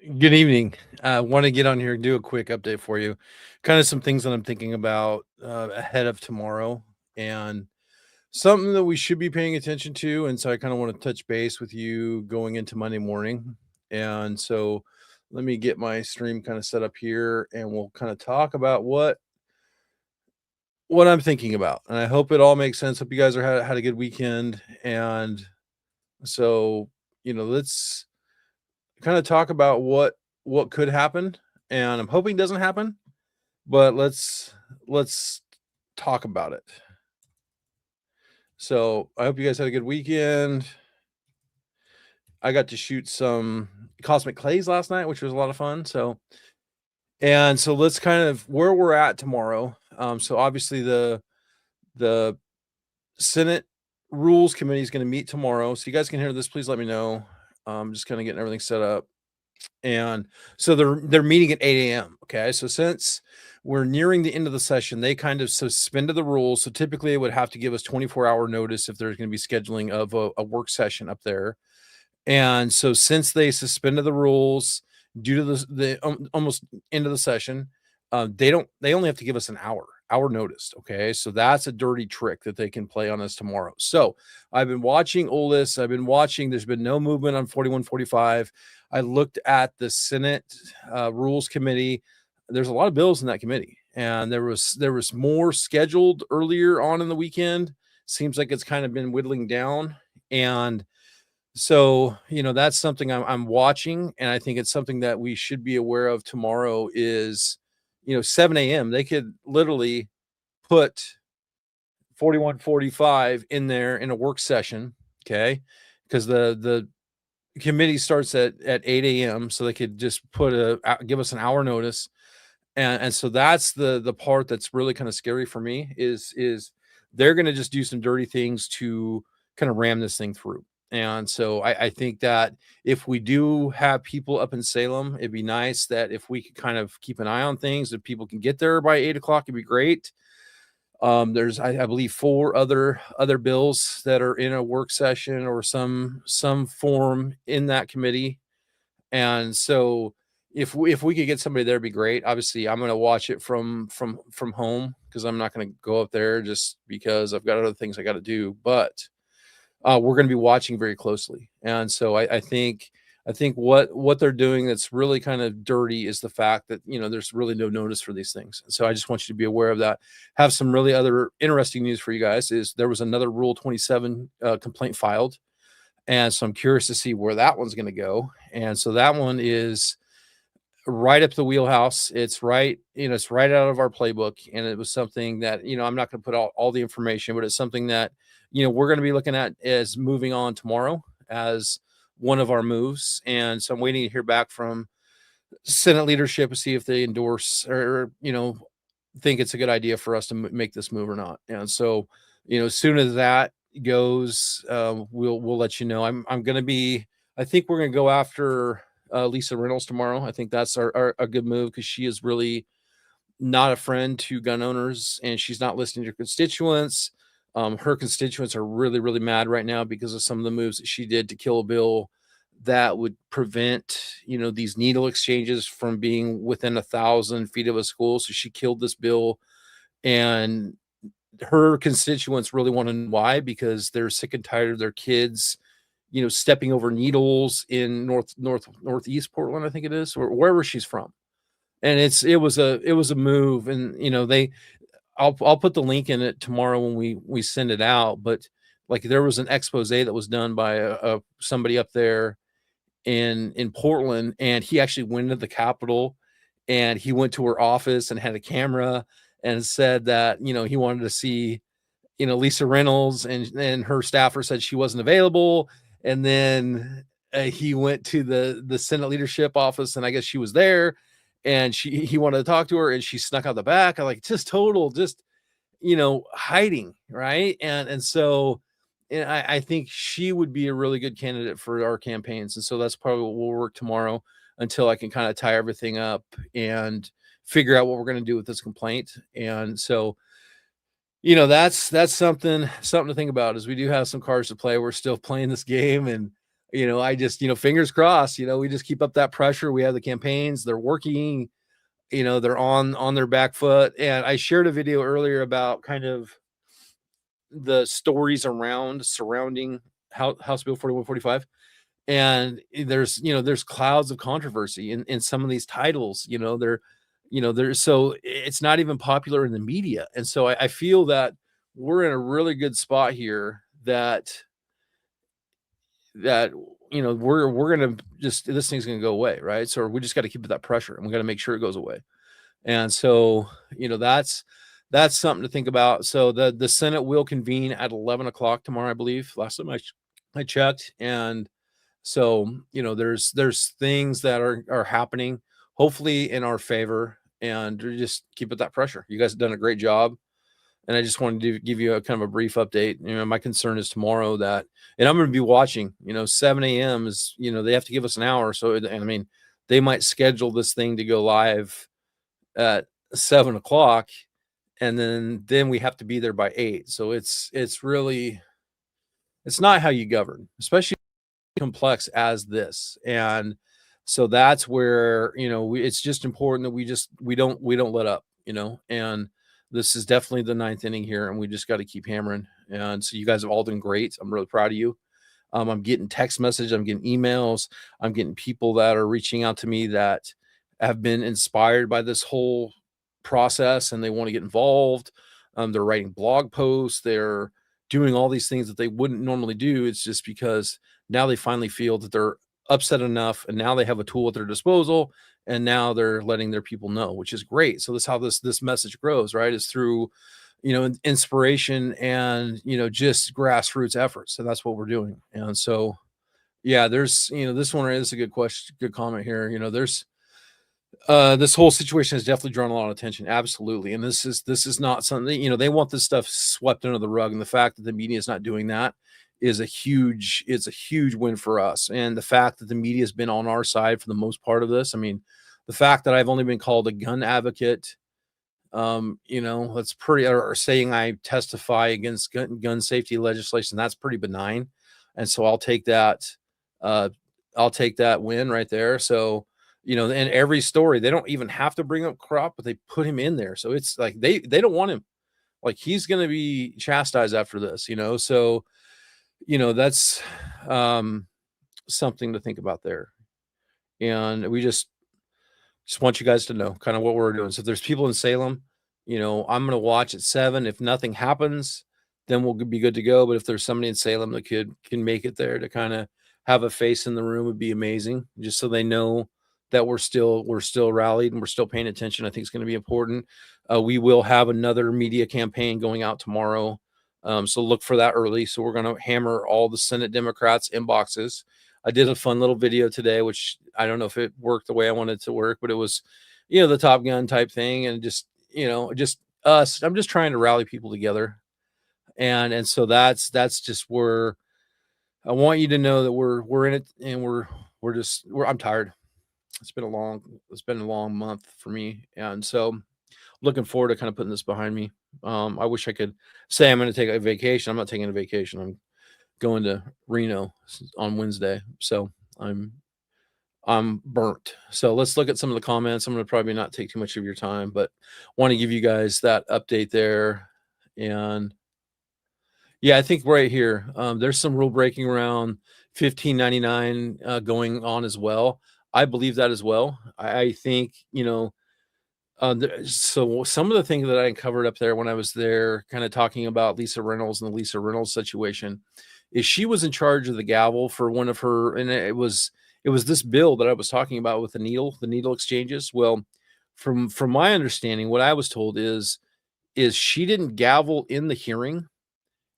Good evening. I want to get on here and do a quick update for you. Kind of some things that I'm thinking about ahead of tomorrow and something that we should be paying attention to. And so I kind of want to touch base with you going into Monday morning. And so let me get my stream kind of set up here and we'll kind of talk about what I'm thinking about. And I hope it all makes sense. Hope you guys had a good weekend. And so, let's kind of talk about what could happen, and I'm hoping doesn't happen, but let's talk about it. So I hope you guys had a good weekend. I got to shoot some cosmic clays last night, which was a lot of fun. So let's kind of where we're at tomorrow. So obviously the Senate Rules Committee is going to meet tomorrow. So you guys can hear this. Please let me know. Just kind of getting everything set up. And so they're meeting at 8 a.m. Okay. So since we're nearing the end of the session, they kind of suspended the rules. So typically it would have to give us 24-hour notice if there's going to be scheduling of a work session up there. And so since they suspended the rules due to the almost end of the session, they only have to give us an hour notice. Okay. So that's a dirty trick that they can play on us tomorrow. So I've been watching OLIS. I've been watching, there's been no movement on 4145. I looked at the Senate Rules Committee. There's a lot of bills in that committee, and there was more scheduled earlier on in the weekend. Seems like it's kind of been whittling down, and so that's something I'm watching, and I think it's something that we should be aware of tomorrow. Is 7 a.m. They could literally put 4145 in there in a work session, okay? Because the committee starts at 8 a.m. so they could just give us an hour notice. And so that's the part that's really kind of scary for me is they're going to just do some dirty things to kind of ram this thing through. And so I think that if we do have people up in Salem, it'd be nice that if we could kind of keep an eye on things, if people can get there by 8 o'clock, it'd be great. There's I believe four other bills that are in a work session or some form in that committee. And so if we could get somebody there, it'd be great. Obviously, I'm going to watch it from home because I'm not going to go up there just because I've got other things I got to do. But we're going to be watching very closely. And so I think what they're doing that's really kind of dirty is the fact that there's really no notice for these things. And so I just want you to be aware of that. Have some really other interesting news for you guys. Is there was another Rule 27 complaint filed, and so I'm curious to see where that one's going to go. And so that one is right up the wheelhouse. It's right, it's right out of our playbook. And it was something that, I'm not going to put all the information, but it's something that, we're going to be looking at as moving on tomorrow as one of our moves. And so I'm waiting to hear back from Senate leadership to see if they endorse or, think it's a good idea for us to make this move or not. And so, as soon as that goes, we'll let you know. I'm going to be, I think we're going to go after Lisa Reynolds tomorrow. I think that's a good move because she is really not a friend to gun owners, and she's not listening to her constituents. Her constituents are really, really mad right now because of some of the moves that she did to kill a bill that would prevent, these needle exchanges from being within 1,000 feet of a school. So she killed this bill, and her constituents really want to know why, because they're sick and tired of their kids, stepping over needles in northeast Portland, I think it is, or wherever she's from. And it was a move, and I'll put the link in it tomorrow when we send it out. But like there was an expose that was done by somebody up there in Portland, and he actually went to the Capitol, and he went to her office and had a camera and said that he wanted to see Lisa Reynolds, and her staffer said she wasn't available. And then he went to the Senate leadership office, and I guess she was there, and he wanted to talk to her, and she snuck out the back. I like just hiding, right? And so I think she would be a really good candidate for our campaigns. And so that's probably what we'll work tomorrow until I can kind of tie everything up and figure out what we're going to do with this complaint. And so that's something to think about, is we do have some cards to play. We're still playing this game, and I just, fingers crossed, we just keep up that pressure. We have the campaigns, they're working, they're on their back foot. And I shared a video earlier about kind of the stories surrounding House Bill 4145. And there's clouds of controversy in some of these titles. There's so it's not even popular in the media. And so I feel that we're in a really good spot here that we're gonna just this thing's gonna go away, right? So we just got to keep that pressure, and we got to make sure it goes away. And so that's something to think about. So the Senate will convene at 11 o'clock tomorrow, I believe. Last time I checked. And so there's things that are happening, hopefully in our favor, and just keep it that pressure. You guys have done a great job. And I just wanted to give you a kind of a brief update. My concern is tomorrow and I'm going to be watching, 7 a.m. is, they have to give us an hour. So, and I mean, they might schedule this thing to go live at 7 o'clock, and then we have to be there by 8. So it's really, it's not how you govern, especially complex as this. And so that's where, it's just important that we don't let up, and this is definitely the ninth inning here, and we just got to keep hammering. And so you guys have all done great. I'm really proud of you. I'm getting text messages, I'm getting emails, I'm getting people that are reaching out to me that have been inspired by this whole process, and they want to get involved. They're writing blog posts, they're doing all these things that they wouldn't normally do. It's just because now they finally feel that they're upset enough, and now they have a tool at their disposal, and now they're letting their people know, which is great. So this is how this message grows, right? Is through inspiration and just grassroots efforts. So that's what we're doing. And so yeah, there's this one is a good question, good comment here. There's this whole situation has definitely drawn a lot of attention. Absolutely. And this is not something, they want this stuff swept under the rug. And the fact that the media is not doing that is it's a huge win for us. And the fact that the media has been on our side for the most part of this. I mean, the fact that I've only been called a gun advocate, that's pretty, or saying I testify against gun safety legislation, that's pretty benign. And so I'll take that win right there. So, in every story, they don't even have to bring up Crop, but they put him in there. So it's like they don't want him. Like, he's going to be chastised after this, so that's something to think about there. And we just want you guys to know kind of what we're doing. So if there's people in Salem, I'm going to watch at 7. If nothing happens, then we'll be good to go. But if there's somebody in Salem that can make it there to kind of have a face in the room, would be amazing, just so they know that we're still rallied and we're still paying attention. I think it's going to be important. We will have another media campaign going out tomorrow. So look for that early. So we're going to hammer all the Senate Democrats' inboxes. I did a fun little video today, which I don't know if it worked the way I wanted it to work, but it was, the Top Gun type thing. And just us, I'm just trying to rally people together. And so that's just where I want you to know that we're in it, and I'm tired. It's been a long month for me. And so looking forward to kind of putting this behind me. I wish I could say I'm going to take a vacation. I'm not taking a vacation. I'm going to Reno on Wednesday. So I'm burnt. So let's look at some of the comments. I'm going to probably not take too much of your time, but want to give you guys that update there. And yeah, I think right here, there's some rule breaking around 1599 going on as well. I believe that as well. I think, so some of the things that I covered up there when I was there, kind of talking about Lisa Reynolds and the Lisa Reynolds situation, is she was in charge of the gavel for one of her, and it was this bill that I was talking about with the needle exchanges. Well, from my understanding, what I was told is she didn't gavel in the hearing,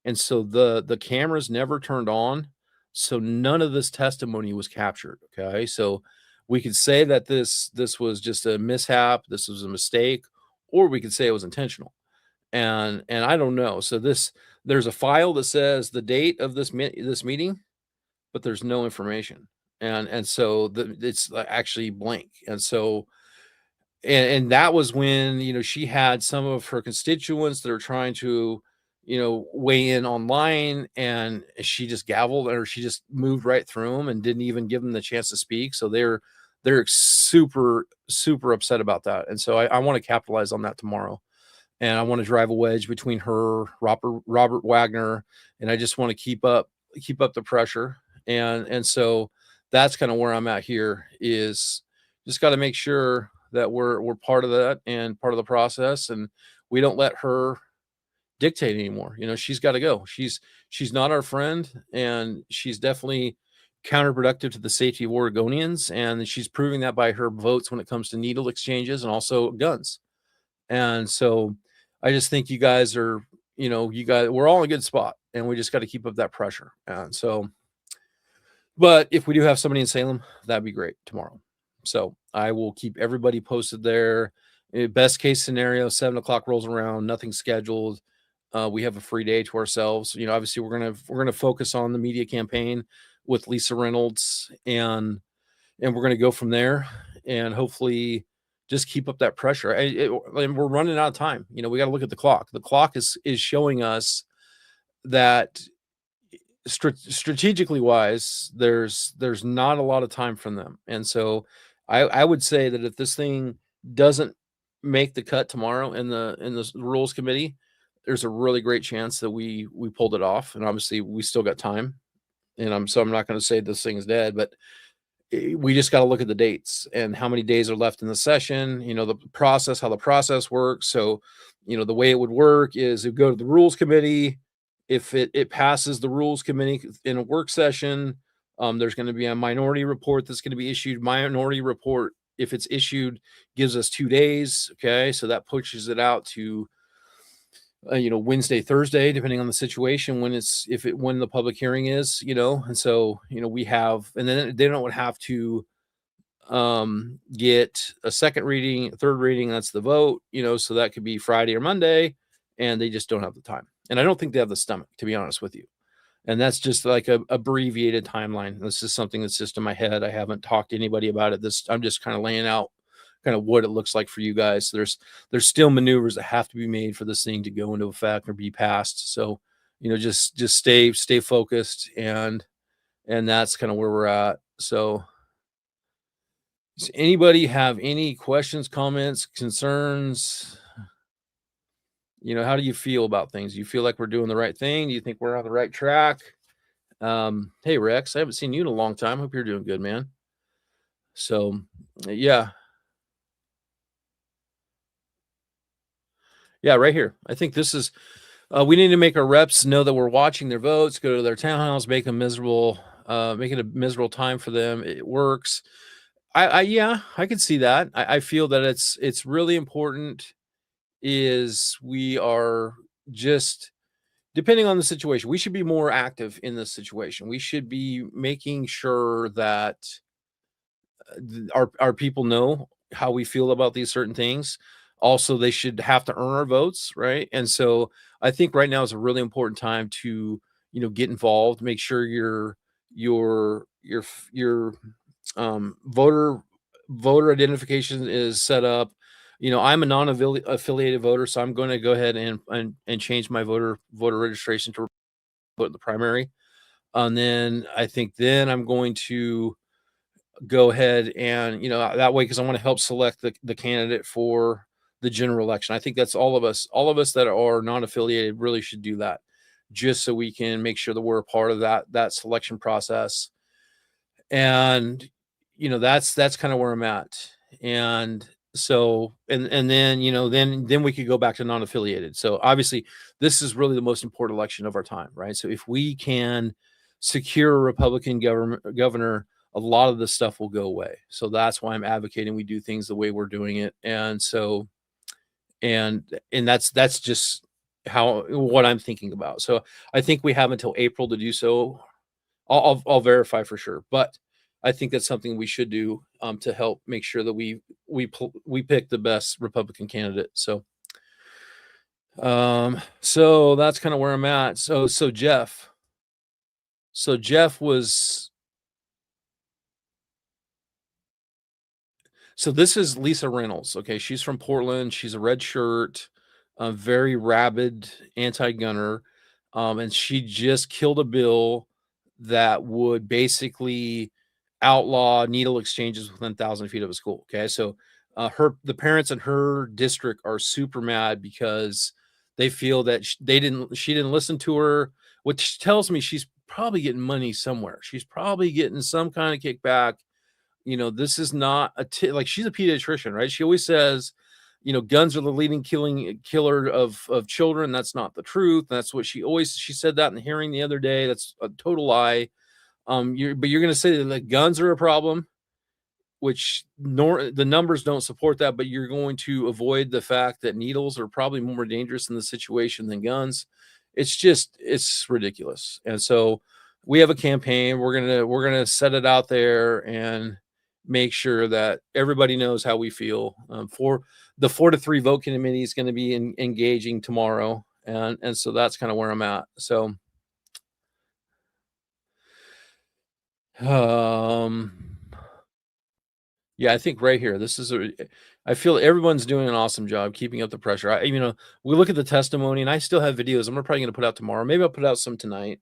and so the cameras never turned on, so none of this testimony was captured. Okay, so we could say that this was just a mishap, this was a mistake, or we could say it was intentional. And I don't know. So there's a file that says the date of this meeting, but there's no information. And so it's actually blank. And so and that was when she had some of her constituents that are trying to weigh in online, and she just gavelled, or she just moved right through them and didn't even give them the chance to speak. So they're super, super upset about that. And so I want to capitalize on that tomorrow. And I want to drive a wedge between her, Robert Wagner, and I just want to keep up the pressure. And so that's kind of where I'm at here, is just got to make sure that we're part of that and part of the process, and we don't let her dictate anymore. She's got to go. She's not our friend, and she's definitely counterproductive to the safety of Oregonians, and she's proving that by her votes when it comes to needle exchanges and also guns. And so I just think you guys, we're all in a good spot, and we just got to keep up that pressure. And so, but if we do have somebody in Salem, that'd be great tomorrow. So I will keep everybody posted there. Best case scenario, 7 o'clock rolls around, nothing scheduled. We have a free day to ourselves. Obviously we're gonna focus on the media campaign with Lisa Reynolds, and we're gonna go from there, and hopefully just keep up that pressure. And we're running out of time. We got to look at the clock. The clock is showing us that strategically wise, there's not a lot of time from them. And so I would say that if this thing doesn't make the cut tomorrow in the rules committee, there's a really great chance that we pulled it off. And obviously we still got time. And I'm not going to say this thing is dead, but we just got to look at the dates and how many days are left in the session, the process, how the process works. So, the way it would work is it would go to the rules committee. If it passes the rules committee in a work session, there's going to be a minority report that's going to be issued. Minority report, if it's issued, gives us 2 days. Okay. So that pushes it out to, Wednesday, Thursday, depending on the situation, when the public hearing is, and so, and then they don't have to get a second reading, third reading, that's the vote, so that could be Friday or Monday, and they just don't have the time. And I don't think they have the stomach, to be honest with you. And that's just like a abbreviated timeline. This is something that's just in my head. I haven't talked to anybody about it. I'm just kind of laying out kind of what it looks like for you guys. So there's still maneuvers that have to be made for this thing to go into effect or be passed. So, just stay focused, and that's kind of where we're at. So does anybody have any questions, comments, concerns? How do you feel about things? Do you feel like we're doing the right thing? Do you think we're on the right track? Hey Rex, I haven't seen you in a long time. Hope you're doing good, man. So yeah. Yeah, right here. I think this is we need to make our reps know that we're watching their votes, go to their townhouse, make it a miserable time for them. It works. Yeah, I can see that. I feel that it's really important is we are just, depending on the situation, we should be more active in this situation. We should be making sure that our people know how we feel about these certain things. Also, they should have to earn our votes, right? And so I think right now is a really important time to, get involved, make sure your voter identification is set up. I'm a non-affiliated voter, so I'm going to go ahead and change my voter registration to vote in the primary. And then I think I'm going to go ahead and, that way, because I want to help select the candidate for the general election. I think that's all of us that are non-affiliated really should do that, just so we can make sure that we're a part of that selection process. And that's kind of where I'm at. And so and then then we could go back to non-affiliated. So obviously this is really the most important election of our time, right? So if we can secure a Republican governor, a lot of this stuff will go away. So that's why I'm advocating we do things the way we're doing it. And so and that's just what I'm thinking about. So I think we have until April to do so. I'll verify for sure, but I think that's something we should do to help make sure that we pick the best Republican candidate. So so that's kind of where I'm at. So Jeff was, so this is Lisa Reynolds. Okay, she's from Portland. She's a red shirt. a very rabid anti-gunner, and she just killed a bill that would basically outlaw needle exchanges within 1,000 feet of a school. Okay, so the parents in her district are super mad because they feel that she didn't listen to her, which tells me she's probably getting money somewhere. She's probably getting some kind of kickback. This is not like, she's a pediatrician, right? She always says, guns are the leading killer of children. That's not the truth. That's what she said that in the hearing the other day. That's a total lie. But you're going to say that like guns are a problem, which nor the numbers don't support that, but you're going to avoid the fact that needles are probably more dangerous in the situation than guns. It's ridiculous. And so we have a campaign. We're gonna set it out there and make sure that everybody knows how we feel. For the 4-3 vote committee is going to be engaging tomorrow, and so that's kind of where I'm at. So, um, yeah, I think right here, I feel everyone's doing an awesome job keeping up the pressure. We look at the testimony, and I still have videos. Probably going to put out tomorrow. Maybe I'll put out some tonight.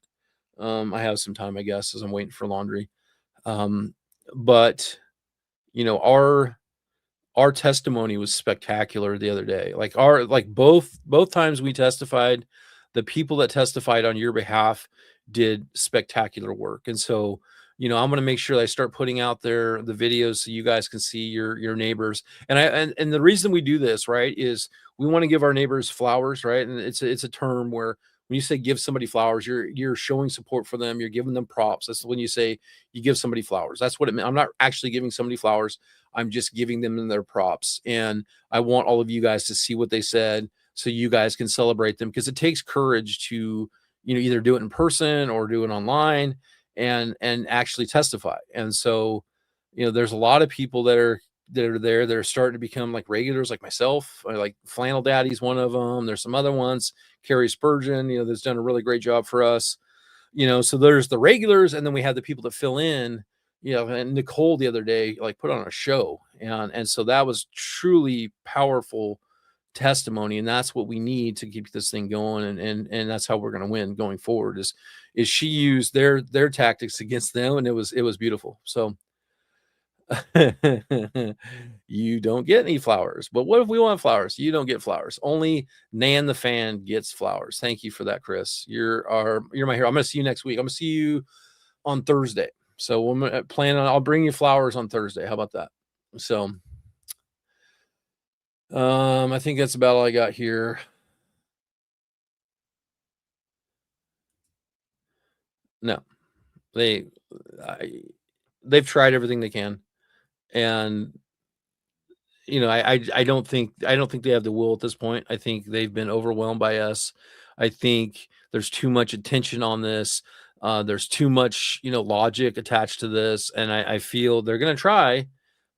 I have some time, I guess, as I'm waiting for laundry. Um, but you know, our testimony was spectacular the other day. Like both times we testified, the people that testified on your behalf did spectacular work. And so, I'm going to make sure that I start putting out there the videos so you guys can see your neighbors. And the reason we do this, right, is we want to give our neighbors flowers, right? And it's a term where when you say give somebody flowers, you're showing support for them, you're giving them props. That's when you say you give somebody flowers. That's what it meant. I'm not actually giving somebody flowers. I'm just giving them their props. And I want all of you guys to see what they said so you guys can celebrate them, because it takes courage to, either do it in person or do it online and actually testify. And so, there's a lot of people that are there. They're starting to become like regulars, like myself. Like Flannel Daddy's one of them. There's some other ones. Carrie Spurgeon, that's done a really great job for us. So there's the regulars, and then we have the people that fill in. And Nicole the other day like put on a show, and so that was truly powerful testimony, and that's what we need to keep this thing going, and that's how we're going to win going forward. Is she used their tactics against them, and it was beautiful. So you don't get any flowers, but what if we want flowers? You don't get flowers. Only Nan the fan gets flowers. Thank you for that, Chris. You're my hero. I'm going to see you next week. I'm going to see you on Thursday. So I'm I'll bring you flowers on Thursday. How about that? So, I think that's about all I got here. No, they, I, they've tried everything they can, and I don't think they have the will at this point. I think they've been overwhelmed by us. I think there's too much attention on this. There's too much, logic attached to this, and I feel they're gonna try,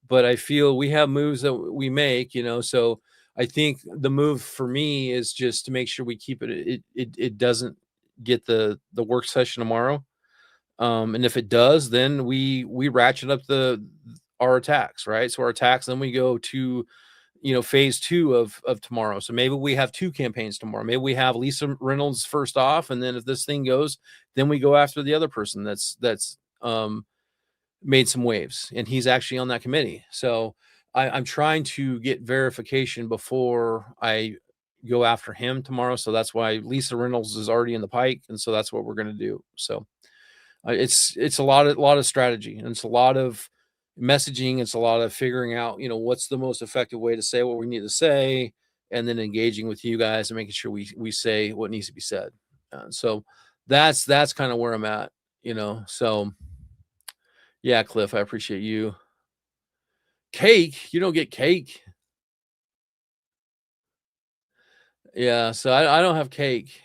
but I feel we have moves that we make. So I think the move for me is just to make sure we keep it doesn't get the work session tomorrow. And if it does, then we ratchet up our attacks, right? So our attacks, then we go to phase two of tomorrow. So maybe we have two campaigns tomorrow. Maybe we have Lisa Reynolds first off, and then if this thing goes, then we go after the other person that's made some waves, and he's actually on that committee. So I'm trying to get verification before I go after him tomorrow. So that's why Lisa Reynolds is already in the pike, and so that's what we're going to do. So it's a lot of strategy, and it's a lot of messaging. It's a lot of figuring out, what's the most effective way to say what we need to say, and then engaging with you guys and making sure we say what needs to be said. So that's kind of where I'm at. So yeah, Cliff, I appreciate you. Cake? You don't get cake? Yeah, so I don't have cake.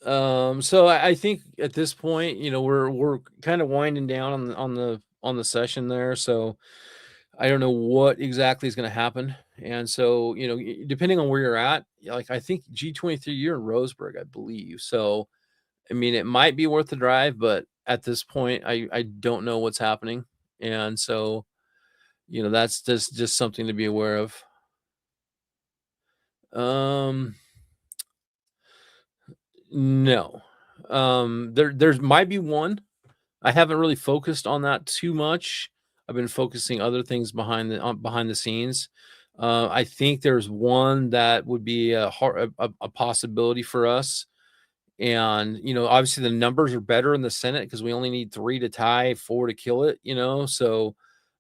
So I think at this point, we're kind of winding down on the session there. So I don't know what exactly is going to happen. And so, depending on where you're at, like I think G23, you're in Roseburg, I believe. So, I mean, it might be worth the drive, but at this point, I don't know what's happening. And so, that's just something to be aware of. Um, no. There's might be one. I haven't really focused on that too much. I've been focusing other things behind the scenes. I think there's one that would be a possibility for us. And, obviously the numbers are better in the Senate because we only need 3 to tie, 4 to kill it, so,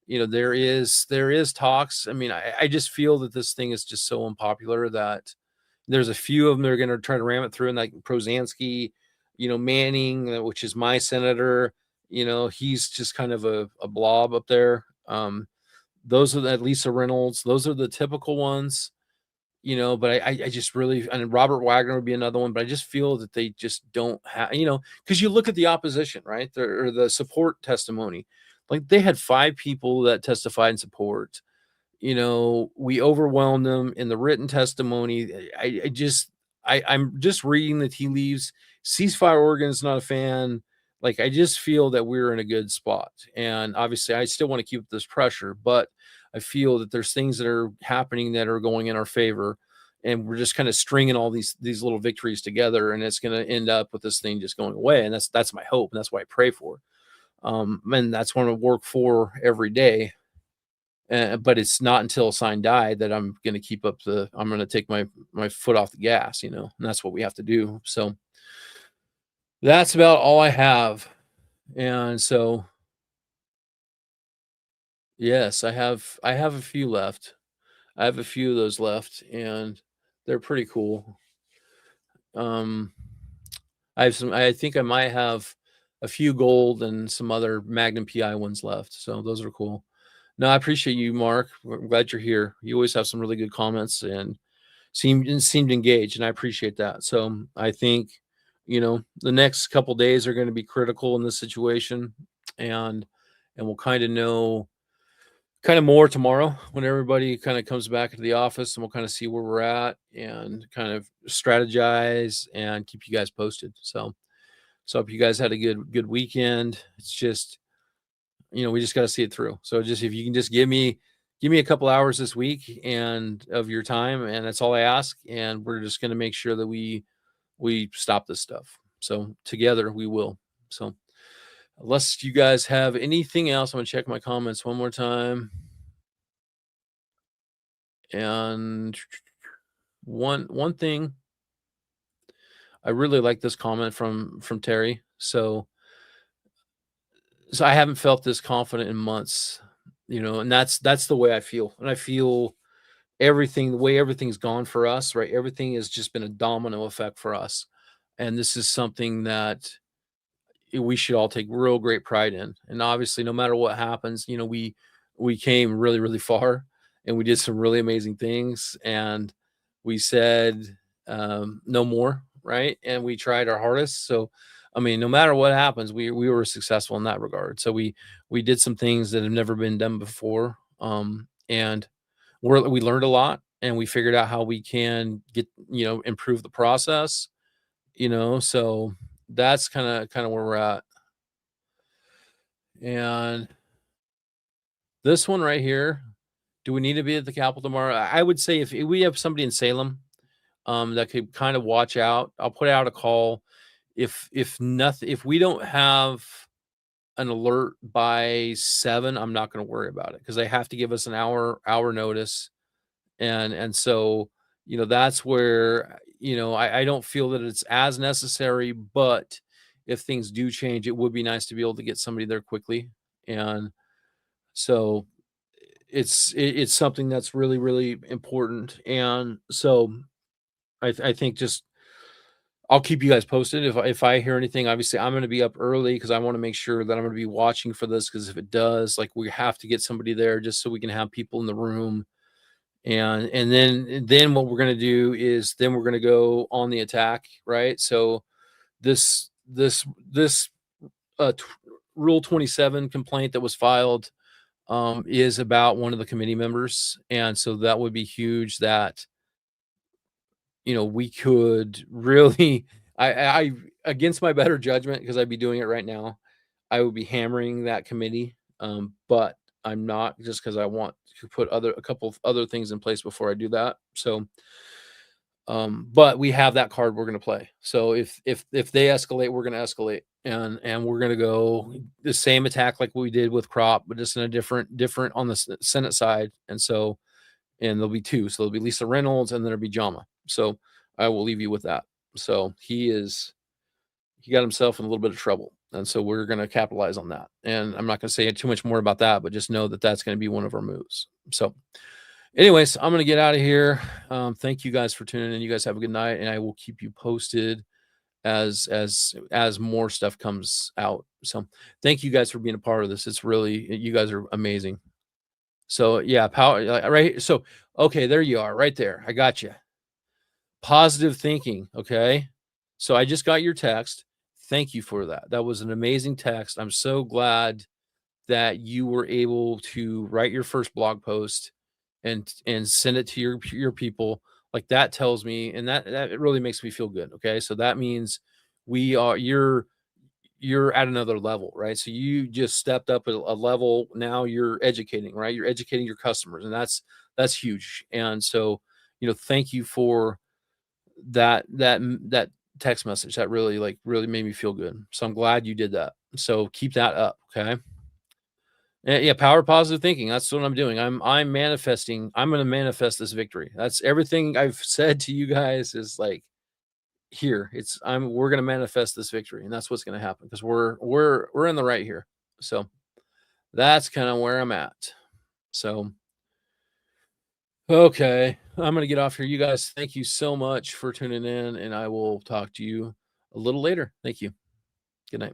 there is talks. I mean, I just feel that this thing is just so unpopular that there's a few of them that are gonna try to ram it through, and, like, Prozansky, Manning, which is my senator, he's just kind of a blob up there. Those are the Lisa Reynolds, those are the typical ones. But I just really, and Robert Wagner would be another one, but I just feel that they just don't have, because you look at the opposition, right? Or the support testimony. Like they had 5 people that testified in support. We overwhelmed them in the written testimony. I'm just reading the tea leaves. Ceasefire Oregon is not a fan. Like I just feel that we're in a good spot, and obviously I still want to keep this pressure, but I feel that there's things that are happening that are going in our favor, and we're just kind of stringing all these little victories together, and it's going to end up with this thing just going away, and that's my hope, and that's what I pray for. And that's what I work for every day. But it's not until sign die that I'm going to take my foot off the gas, and that's what we have to do. So that's about all I have. And so, yes, I have a few left. I have a few of those left, and they're pretty cool. Um, I think I might have a few gold and some other Magnum PI ones left. So those are cool. No, I appreciate you, Mark. I'm glad you're here. You always have some really good comments and seemed engaged, and I appreciate that. So I think, the next couple days are going to be critical in this situation, and we'll kind of know kind of more tomorrow when everybody kind of comes back into the office, and we'll kind of see where we're at and kind of strategize and keep you guys posted. So hope you guys had a good weekend. It's just, we just got to see it through. So just if you can just give me a couple hours this week and of your time, and that's all I ask. And we're just going to make sure that we stop this stuff. So together we will. So unless you guys have anything else, I'm gonna check my comments one more time. And one thing, I really like this comment from Terry. So I haven't felt this confident in months, and that's the way I feel. And I feel the way everything's gone for us, right? Everything has just been a domino effect for us. And this is something that we should all take real great pride in. And obviously, no matter what happens, we came really, really far, and we did some really amazing things. And we said no more, right? And we tried our hardest. So, I mean, no matter what happens, we were successful in that regard. So we did some things that have never been done before, and we learned a lot, and we figured out how we can improve the process. So that's kind of where we're at. And this one right here, do we need to be at the Capitol tomorrow? I would say if we have somebody in Salem, that could kind of watch out, I'll put out a call. If we don't have an alert by 7, I'm not going to worry about it because they have to give us an hour notice. And so, that's where, I don't feel that it's as necessary, but if things do change, it would be nice to be able to get somebody there quickly. And so it's something that's really, really important. And so I think just I'll keep you guys posted if I hear anything. Obviously, I'm going to be up early because I want to make sure that I'm going to be watching for this. Because if it does, like, we have to get somebody there just so we can have people in the room. And then what we're going to do is then we're going to go on the attack, right? So this uh, t- Rule 27 complaint that was filed is about one of the committee members, and so that would be huge. That we could really, I against my better judgment, because I'd be doing it right now, I would be hammering that committee. But I'm not, just because I want to put a couple of other things in place before I do that. So But we have that card we're going to play. So if they escalate, we're going to escalate, and we're going to go the same attack like we did with Crop, but just in a different on the Senate side. And there'll be two. So there'll be Lisa Reynolds and then there'll be Jama. So I will leave you with that. So he got himself in a little bit of trouble. And so we're going to capitalize on that. And I'm not going to say too much more about that, but just know that that's going to be one of our moves. So anyways, I'm going to get out of here. Thank you guys for tuning in. You guys have a good night, and I will keep you posted as more stuff comes out. So thank you guys for being a part of this. It's really, you guys are amazing. So yeah, power right. So, okay, there you are right there. I got you. Positive thinking. Okay. So I just got your text. Thank you for that. That was an amazing text. I'm so glad that you were able to write your first blog post and send it to your people. Like, that tells me, and that it really makes me feel good. Okay. So that means you're at another level, right? So you just stepped up a level. Now you're educating, right? You're educating your customers, and that's huge. And so, thank you for that text message. That really made me feel good. So I'm glad you did that. So keep that up. Okay. And yeah, power positive thinking. That's what I'm doing. I'm manifesting. I'm going to manifest this victory. That's everything I've said to you guys is like, here. We're going to manifest this victory, and that's what's going to happen because we're in the right here. So that's kind of where I'm at. So okay, I'm going to get off here. You guys, thank you so much for tuning in, and I will talk to you a little later. Thank you. Good night.